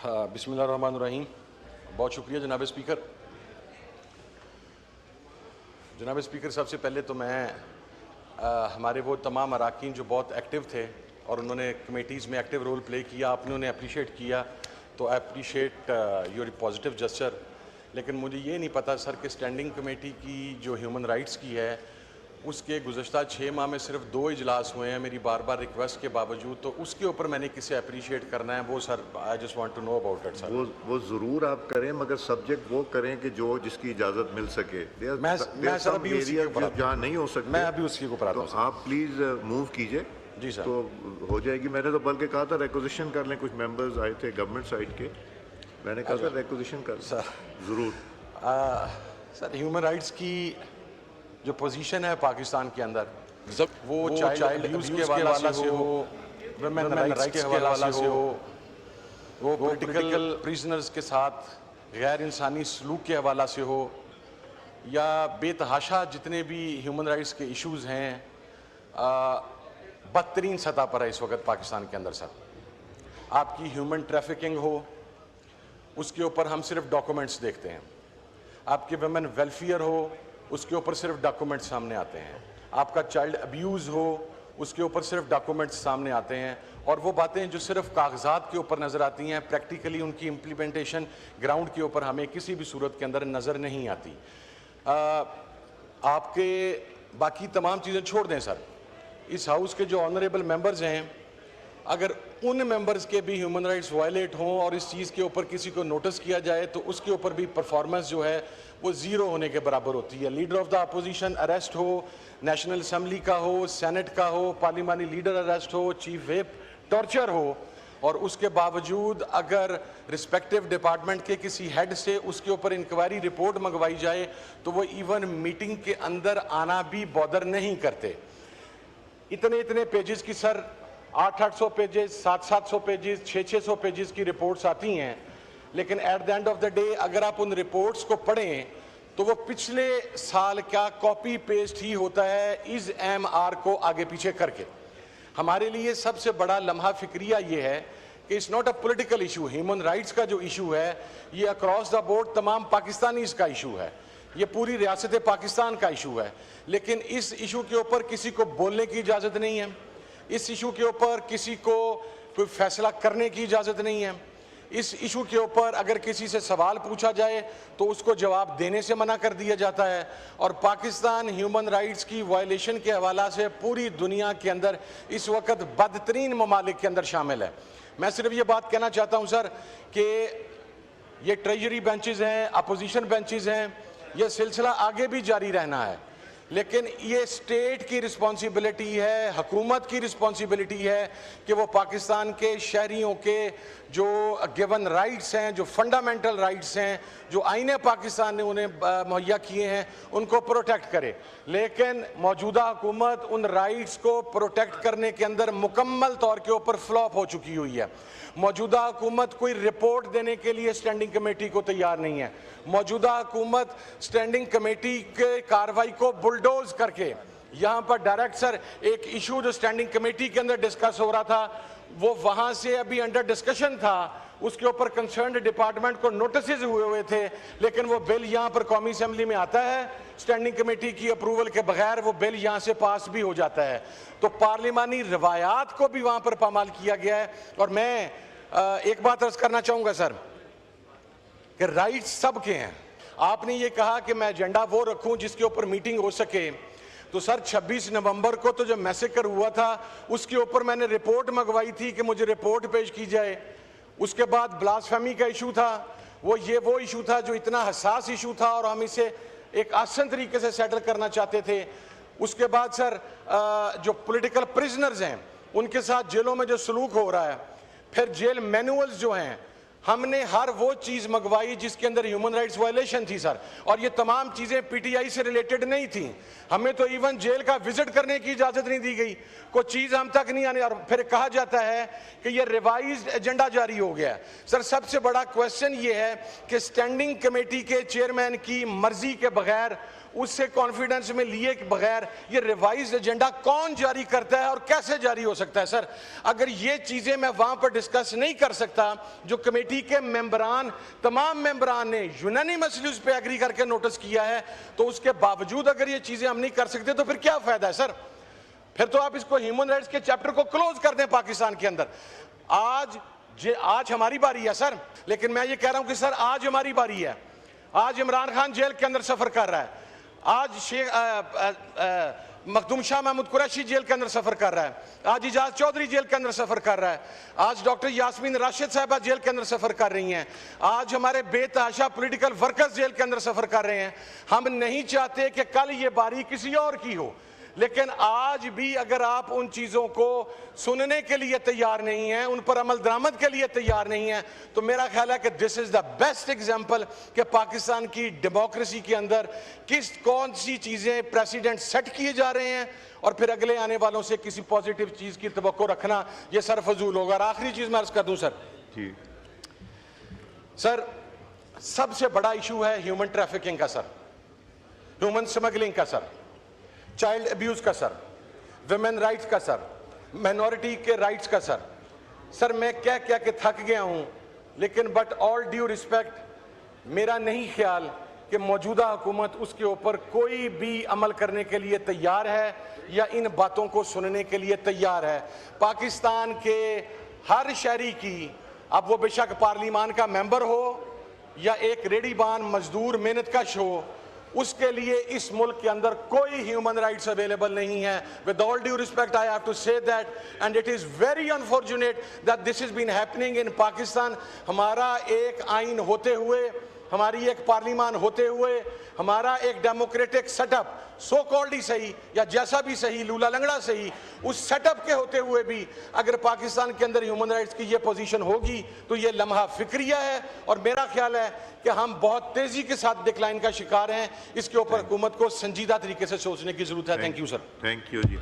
बिस्मिल्लाहिर्रहमानिर्रहीम। बहुत शुक्रिया जनाब स्पीकर। जनाब स्पीकर, सबसे पहले तो मैं हमारे वो तमाम अराकीन जो बहुत एक्टिव थे और उन्होंने कमेटीज़ में एक्टिव रोल प्ले किया, आपने उन्हें अप्रिशिएट किया, तो I appreciate your positive gesture. लेकिन मुझे ये नहीं पता सर कि स्टैंडिंग कमेटी की जो ह्यूमन राइट्स की है उसके गुज़श्ता 6 माह में सिर्फ 2 इजलास हुए हैं मेरी बार बार रिक्वेस्ट के बावजूद, तो उसके ऊपर मैंने किसे अप्रिशिएट करना है वो sir I just want to know about it sir. वो ज़रूर आप करें, मगर सब्जेक्ट वो करें कि जो जिसकी इजाज़त मिल सके। मैं सर अभी उसी को जहाँ नहीं हो सकते, मैं अभी उसी को पढ़ाता हूँ तो आप प्लीज़ मूव कीजिए जी सर, तो हो जाएगी। मैंने तो बल्कि कहा था रिक्वेजिशन कर लें, कुछ मेंबर्स आए थे गवर्नमेंट साइड के, मैंने कहा था रिक्वेजिशन कर सर ज़रूर। सर ह्यूमन राइट्स की जो पोजीशन है पाकिस्तान के अंदर, वो चाइल्ड अब्यूज़ के हवाले से हो, वुमेन राइट्स के हवाले से हो, वो पॉलिटिकल प्रिजनर्स के साथ गैर इंसानी सलूक के हवाले से हो, या बेतहाशा जितने भी ह्यूमन राइट्स के इश्यूज़ हैं बदतरीन सतह पर है इस वक्त पाकिस्तान के अंदर सर। आपकी ह्यूमन ट्रैफिकिंग हो, उसके ऊपर हम सिर्फ डॉक्यूमेंट्स देखते हैं। आपके वुमेन वेलफेयर हो, उसके ऊपर सिर्फ डॉक्यूमेंट्स सामने आते हैं। आपका चाइल्ड अब्यूज़ हो, उसके ऊपर सिर्फ डॉक्यूमेंट्स सामने आते हैं। और वो बातें जो सिर्फ कागजात के ऊपर नज़र आती हैं, प्रैक्टिकली उनकी इम्प्लीमेंटेशन ग्राउंड के ऊपर हमें किसी भी सूरत के अंदर नज़र नहीं आती। आपके बाकी तमाम चीज़ें छोड़ दें सर, इस हाउस के जो ऑनरेबल मेंबर्स हैं, अगर उन मेंबर्स के भी ह्यूमन राइट्स वायलेट हों और इस चीज़ के ऊपर किसी को नोटिस किया जाए तो उसके ऊपर भी परफॉर्मेंस जो है वो ज़ीरो होने के बराबर होती है। Leader of the opposition arrest हो, नेशनल असम्बली का हो, सेनेट का हो, पार्लिमानी लीडर अरेस्ट हो, चीफ व्हिप टॉर्चर हो, और उसके बावजूद अगर रिस्पेक्टिव डिपार्टमेंट के किसी हेड से उसके ऊपर इंक्वायरी रिपोर्ट मंगवाई जाए तो वो इवन मीटिंग के अंदर आना भी बॉदर नहीं करते। इतने पेजेस की सर 800 पेजेस, 700 पेजेस, 600 पेजेस की रिपोर्ट्स आती हैं, लेकिन at the end of the day अगर आप उन रिपोर्ट्स को पढ़ें तो वो पिछले साल का कॉपी पेस्ट ही होता है इस एमआर को आगे पीछे करके। हमारे लिए सबसे बड़ा लम्हा फिक्रिया ये है कि it's not a political issue. Human rights का जो इशू है ये अक्रॉस द बोर्ड तमाम पाकिस्तानीज का इशू है, ये पूरी रियासत पाकिस्तान का इशू है। लेकिन इस इशू के ऊपर किसी को बोलने की इजाज़त नहीं है, इस इशू के ऊपर किसी को कोई फैसला करने की इजाज़त नहीं है। इस इशू के ऊपर अगर किसी से सवाल पूछा जाए तो उसको जवाब देने से मना कर दिया जाता है। और पाकिस्तान ह्यूमन राइट्स की वायलेशन के हवाला से पूरी दुनिया के अंदर इस वक्त बदतरीन ममालिक के अंदर शामिल है। मैं सिर्फ ये बात कहना चाहता हूँ सर कि ये ट्रेजरी बेंचेस हैं, अपोजिशन बेंचेस हैं, ये सिलसिला आगे भी जारी रहना है, लेकिन ये स्टेट की रिस्पॉन्सिबिलिटी है, हुकूमत की रिस्पॉन्सिबिलिटी है कि वो पाकिस्तान के शहरियों के जो गिवन राइट्स हैं, जो फंडामेंटल राइट्स हैं, जो आईने पाकिस्तान ने उन्हें मुहैया किए हैं, उनको प्रोटेक्ट करे। लेकिन मौजूदा हुकूमत उन राइट्स को प्रोटेक्ट करने के अंदर मुकम्मल तौर के ऊपर फ्लॉप हो चुकी हुई है। मौजूदा हुकूमत कोई रिपोर्ट देने के लिए स्टैंडिंग कमेटी को तैयार नहीं है। मौजूदा हुकूमत स्टैंडिंग कमेटी के कार्रवाई को बुलडोज करके यहाँ पर डायरेक्ट सर एक इशू जो स्टैंडिंग कमेटी के अंदर डिस्कस हो रहा था वो वहाँ से अभी अंडर डिस्कशन था, उसके ऊपर कंसर्न्ड डिपार्टमेंट को नोटिस हुए थे, लेकिन वो बिल यहाँ पर कौमी असेंबली में आता है, स्टैंडिंग कमेटी की अप्रूवल के बगैर वो बिल यहाँ से पास भी हो जाता है। तो पार्लिमानी रवायात को भी वहाँ पर पामाल किया गया है। और मैं एक बात अर्ज करना चाहूँगा सर कि राइट्स सबके हैं। आपने ये कहा कि मैं एजेंडा वो रखूँ जिसके ऊपर मीटिंग हो सके, तो सर 26 नवंबर को तो जो मैसेकर हुआ था उसके ऊपर मैंने रिपोर्ट मंगवाई थी कि मुझे रिपोर्ट पेश की जाए। उसके बाद ब्लास्फेमी का इशू था, वो इशू था जो इतना हसास इशू था और हम इसे एक आसान तरीके से सेटल करना चाहते थे। उसके बाद सर जो पॉलिटिकल प्रिजनर्स हैं उनके साथ जेलों में जो सलूक हो रहा है, फिर जेल मैनुअल्स जो हैं, हमने हर वो चीज़ मंगवाई जिसके अंदर ह्यूमन राइट्स वायलेशन थी सर, और ये तमाम चीज़ें पीटीआई से रिलेटेड नहीं थी। हमें तो इवन जेल का विजिट करने की इजाज़त नहीं दी गई, कोई चीज़ हम तक नहीं आने। और फिर कहा जाता है कि ये रिवाइज्ड एजेंडा जारी हो गया। सर सबसे बड़ा क्वेश्चन ये है कि स्टैंडिंग कमेटी के चेयरमैन की मर्जी के बगैर उससे कॉन्फिडेंस में लिए बगैर ये रिवाइज एजेंडा कौन जारी करता है और कैसे जारी हो सकता है? सर, अगर ये चीजें मैं वहां पर डिस्कस नहीं कर सकता, जो कमेटी के मेंबरान, तमाम मेंबरान ने यूनानिमसली उस पर एग्री करके नोटिस किया है, तो उसके बावजूद अगर ये चीजें हम नहीं कर सकते तो फिर क्या फायदा है? सर, फिर तो आप इसको ह्यूमन राइट्स के चैप्टर को क्लोज कर दें पाकिस्तान के अंदर। आज हमारी बारी है सर, लेकिन मैं ये कह रहा हूं कि सर आज हमारी बारी है। आज इमरान खान जेल के अंदर सफर कर रहा है, आज मखदूम शाह महमूद कुरैशी जेल के अंदर सफर कर रहा है, आज इजाज चौधरी जेल के अंदर सफर कर रहा है, आज डॉक्टर यास्मीन राशिद साहबा जेल के अंदर सफर कर रही हैं, आज हमारे बेतहाशा पॉलिटिकल वर्कर्स जेल के अंदर सफर कर रहे हैं। हम नहीं चाहते कि कल ये बारी किसी और की हो, लेकिन आज भी अगर आप उन चीज़ों को सुनने के लिए तैयार नहीं हैं, उन पर अमल दरामद के लिए तैयार नहीं हैं, तो मेरा ख्याल है कि this is the best example कि पाकिस्तान की डेमोक्रेसी के अंदर कौन सी चीज़ें प्रेसिडेंट सेट किए जा रहे हैं और फिर अगले आने वालों से किसी पॉजिटिव चीज़ की तवक्को रखना ये सरफजूल होगा। और आखिरी चीज़ मैं अर्ज़ कर दूँ सर, सबसे बड़ा इशू है ह्यूमन ट्रैफिकिंग का सर, ह्यूमन स्मगलिंग का सर, चाइल्ड अब्यूज़ का सर, विमेन राइट्स का सर, माइनॉरिटी के राइट्स का सर। सर, मैं कह के थक गया हूँ, लेकिन बट ऑल ड्यू रिस्पेक्ट मेरा नहीं ख्याल कि मौजूदा हुकूमत उसके ऊपर कोई भी अमल करने के लिए तैयार है या इन बातों को सुनने के लिए तैयार है। पाकिस्तान के हर शहरी की, अब वो बेशक पार्लिमान का मेंबर हो या एक रेडीबान मजदूर मेहनतकश हो, उसके लिए इस मुल्क के अंदर कोई ह्यूमन राइट्स अवेलेबल नहीं है। With all due respect I have to say that, and it is very unfortunate that this is been happening in Pakistan. हमारा एक आइन होते हुए, हमारी एक पार्लिमान होते हुए, हमारा एक डेमोक्रेटिक सेटअप, सो कॉल्ड ही सही या जैसा भी सही, लूला लंगड़ा सही, उस सेटअप के होते हुए भी अगर पाकिस्तान के अंदर ह्यूमन राइट्स की ये पोजीशन होगी तो ये लम्हा फिक्रिया है। और मेरा ख्याल है कि हम बहुत तेजी के साथ डिक्लाइन का शिकार हैं। इसके ऊपर हुकूमत को संजीदा तरीके से सोचने की जरूरत है। Thank you sir. Thank you ji.